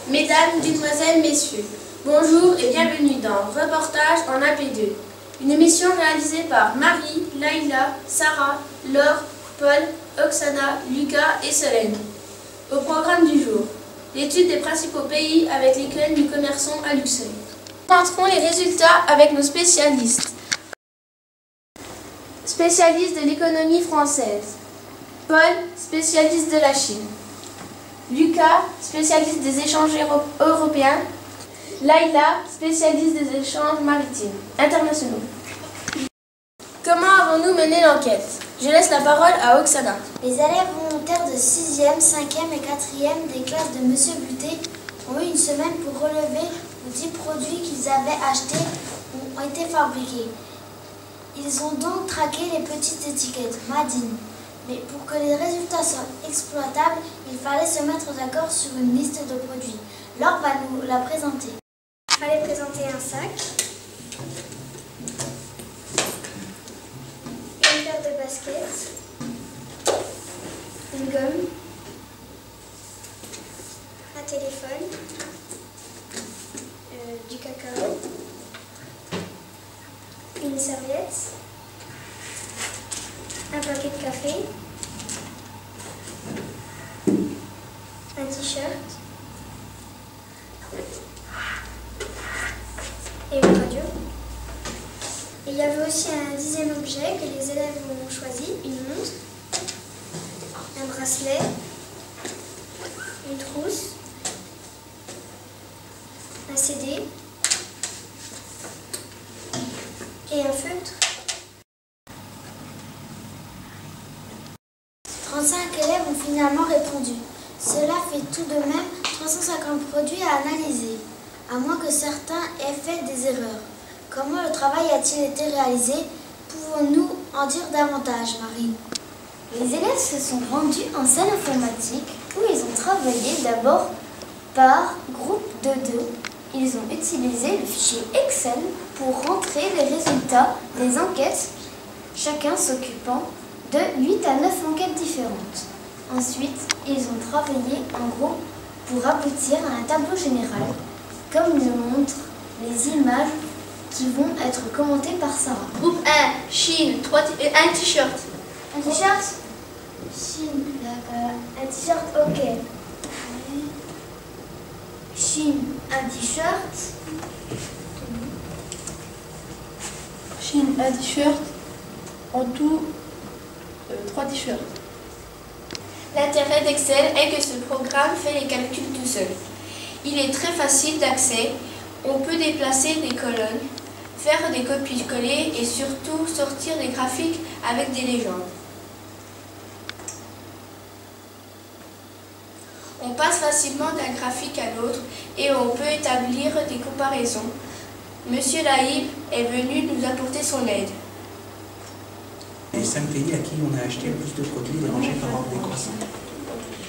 Mesdames, Mesdemoiselles, Messieurs, bonjour et bienvenue dans Reportage en AP2, une émission réalisée par Marie, Laïla, Sarah, Laure, Paul, Oksana, Lucas et Solène. Au programme du jour, l'étude des principaux pays avec lesquels nous commerçons à Luxeuil. Nous montrerons les résultats avec nos spécialistes. Spécialiste de l'économie française. Paul, spécialiste de la Chine. Lucas, spécialiste des échanges européens. Laïla, spécialiste des échanges maritimes internationaux. Comment avons-nous mené l'enquête? Je laisse la parole à Oksana. Les élèves volontaires de 6e, 5e et 4e des classes de M. Buté ont eu une semaine pour relever les 10 produits qu'ils avaient achetés ou ont été fabriqués. Ils ont donc traqué les petites étiquettes Made in. Mais pour que les résultats soient exploitables, il fallait se mettre d'accord sur une liste de produits. Laure va nous la présenter. Il fallait présenter un sac, une paire de baskets, une gomme, un téléphone, du cacao, une serviette, un paquet de café, un t-shirt et une radio. Et il y avait aussi un 10e objet que les élèves ont choisi, une montre, un bracelet, une trousse, un CD et un feutre. 35 élèves ont finalement répondu. Cela fait tout de même 350 produits à analyser, à moins que certains aient fait des erreurs. Comment le travail a-t-il été réalisé? Pouvons-nous en dire davantage, Marie? Les élèves se sont rendus en salle informatique où ils ont travaillé d'abord par groupe de 2. Ils ont utilisé le fichier Excel pour rentrer les résultats des enquêtes, chacun s'occupant de 8 à 9 enquêtes différentes. Ensuite, ils ont travaillé en groupe pour aboutir à un tableau général, comme le montrent les images qui vont être commentées par Sarah. Groupe 1, Chine, un t-shirt. Un t-shirt? Chine, Un t-shirt, ok. Chine, un t-shirt. Chine, un t-shirt. En tout, 3 t-shirts. L'intérêt d'Excel est que ce programme fait les calculs tout seul. Il est très facile d'accès, on peut déplacer des colonnes, faire des copies-coller et surtout sortir des graphiques avec des légendes. On passe facilement d'un graphique à l'autre et on peut établir des comparaisons. Monsieur Laïb est venu nous apporter son aide. Les 5 pays à qui on a acheté le plus de produits rangés par ordre décroissant.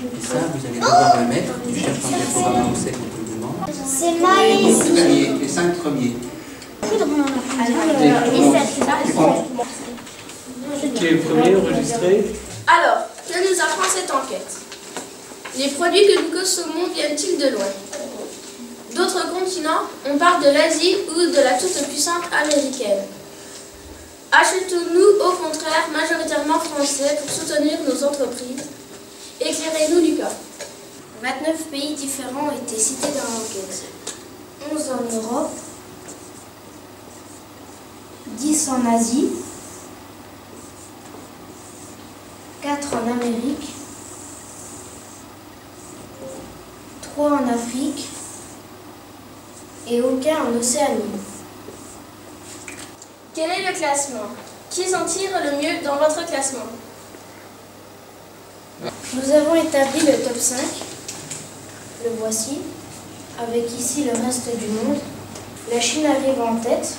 Et ça, vous allez devoir le mettre. Tu cherches un diaporama Excel, on te le demande. C'est maïs. Les 5 premiers. Qui est le premier enregistré? Alors, que nous apprend cette enquête? Les produits que nous consommons viennent-ils de loin? D'autres continents? On parle de l'Asie ou de la toute-puissante américaine? Achetons-nous au contraire majoritairement français pour soutenir nos entreprises? Éclairez-nous, Lucas. 29 pays différents ont été cités dans l'enquête. 11 en Europe, 10 en Asie, 4 en Amérique, 3 en Afrique et aucun en Océanie. Quel est le classement? Qui s'en tire le mieux dans votre classement? Nous avons établi le top 5. Le voici, avec ici le reste du monde. La Chine arrive en tête,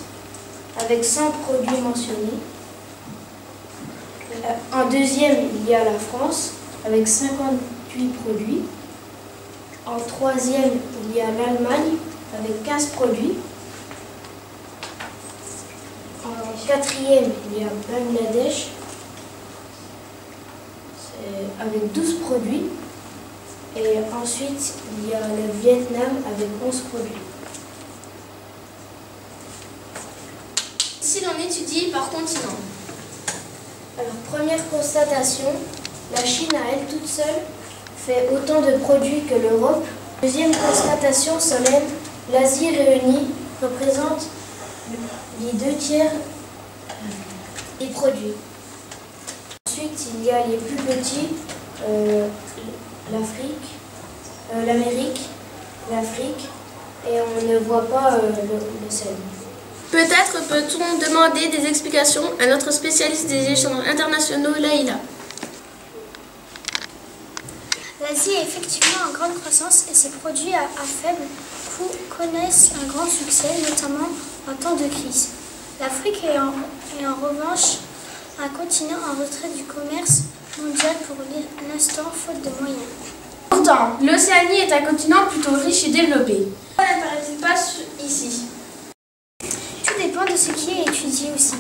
avec 100 produits mentionnés. En deuxième, il y a la France, avec 58 produits. En troisième, il y a l'Allemagne, avec 15 produits. En quatrième, il y a Bangladesh, avec 12 produits. Et ensuite, il y a le Vietnam avec 11 produits. Si l'on étudie par continent. Alors, première constatation, la Chine à elle toute seule fait autant de produits que l'Europe. Deuxième constatation solennelle, l'Asie réunie représente les 2/3 des produits. Ensuite, il y a les plus petits, l'Amérique, l'Afrique, et on ne voit pas le sel. Peut-être peut-on demander des explications à notre spécialiste des échanges internationaux, Laïla. L'Asie est effectivement en grande croissance et ses produits à faible coût connaissent un grand succès, notamment en temps de crise. L'Afrique est en revanche un continent en retrait du commerce mondial pour l'instant, faute de moyens. Pourtant, l'Océanie est un continent plutôt riche et développé. Pourquoi n'apparaît-il pas ici? Tout dépend de ce qui est étudié aussi.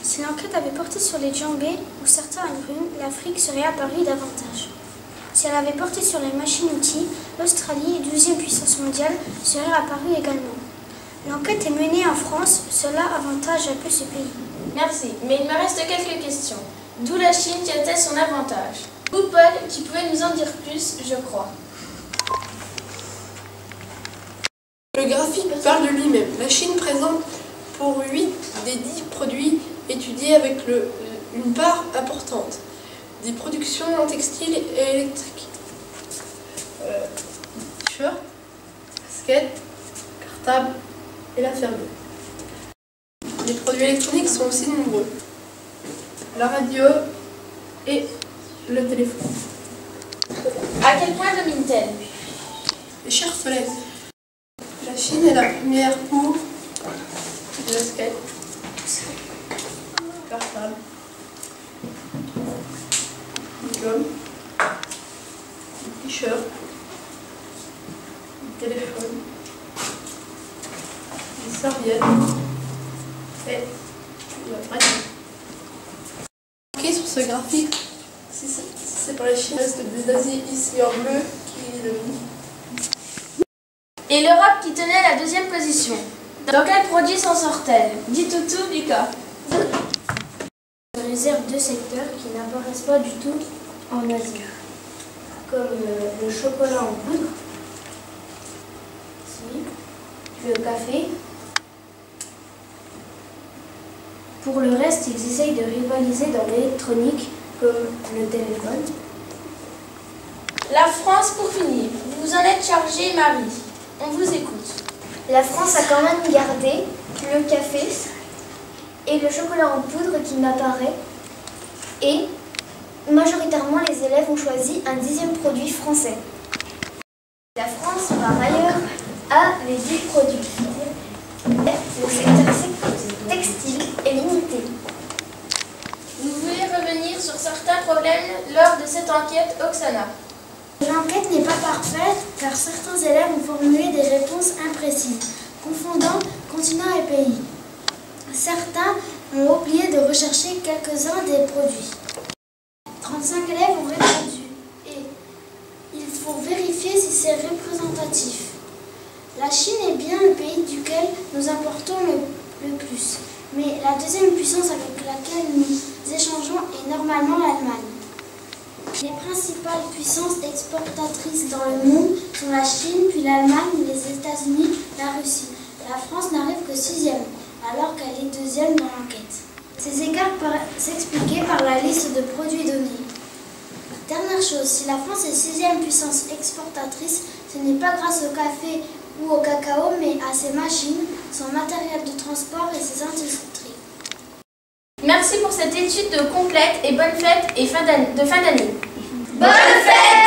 Si l'enquête avait porté sur les djembés ou certains agrumes, l'Afrique serait apparue davantage. Si elle avait porté sur les machines-outils, l'Australie, 12e puissance mondiale, serait apparue également. L'enquête est menée en France, cela avantage un peu ce pays. Merci, mais il me reste quelques questions. D'où la Chine tient-elle son avantage? Vous, Paul, qui pouvez nous en dire plus, je crois. Le graphique parle de lui-même. La Chine présente pour 8 des 10 produits étudiés avec une part importante des productions en textile et électrique. T-shirt, basket, cartable et la ferme. Les produits électroniques sont aussi nombreux. La radio et le téléphone. À quel point domine-t-elle? Mes chers collègues, la Chine est la première pour le basket, cartable, des gommes, des t-shirts, des téléphones, des serviettes et la radio. Marqué sur ce graphique, si c'est pas la Chine, reste d'Asie ici en bleu qui domine. Et l'Europe qui tenait la 2e position. Dans quel produit s'en sort-elle? Dites tout, Lucas. Je réserve 2 secteurs qui n'apparaissent pas du tout en Asie, comme le chocolat en poudre, ici, le café. Pour le reste, ils essayent de rivaliser dans l'électronique, comme le téléphone. La France pour finir. Vous en êtes chargée, Marie. On vous écoute. La France a quand même gardé le café et le chocolat en poudre qui m'apparaît. Et majoritairement, les élèves ont choisi un 10e produit français. La France, par ailleurs, a les 10 produits. Le secteur textile est limité. Vous voulez revenir sur certains problèmes lors de cette enquête, Oksana? L'enquête n'est pas parfaite car certains élèves ont formulé des réponses imprécises, confondant continent et pays. Certains ont oublié de rechercher quelques-uns des produits. 35 élèves ont répondu et il faut vérifier si c'est représentatif. La Chine est bien le pays duquel nous importons le plus, mais la 2e puissance avec laquelle nous échangeons est normalement l'Allemagne. Les principales puissances exportatrices dans le monde sont la Chine, puis l'Allemagne, les États-Unis, la Russie. La France n'arrive que 6e, alors qu'elle est 2e dans l'enquête. Ces écarts peuvent s'expliquer par la liste de produits donnés. Dernière chose, si la France est 6e puissance exportatrice, ce n'est pas grâce au café ou au cacao, mais à ses machines, son matériel de transport et ses industries. Merci pour cette étude complète et bonne fête de fin d'année. Bonne fête!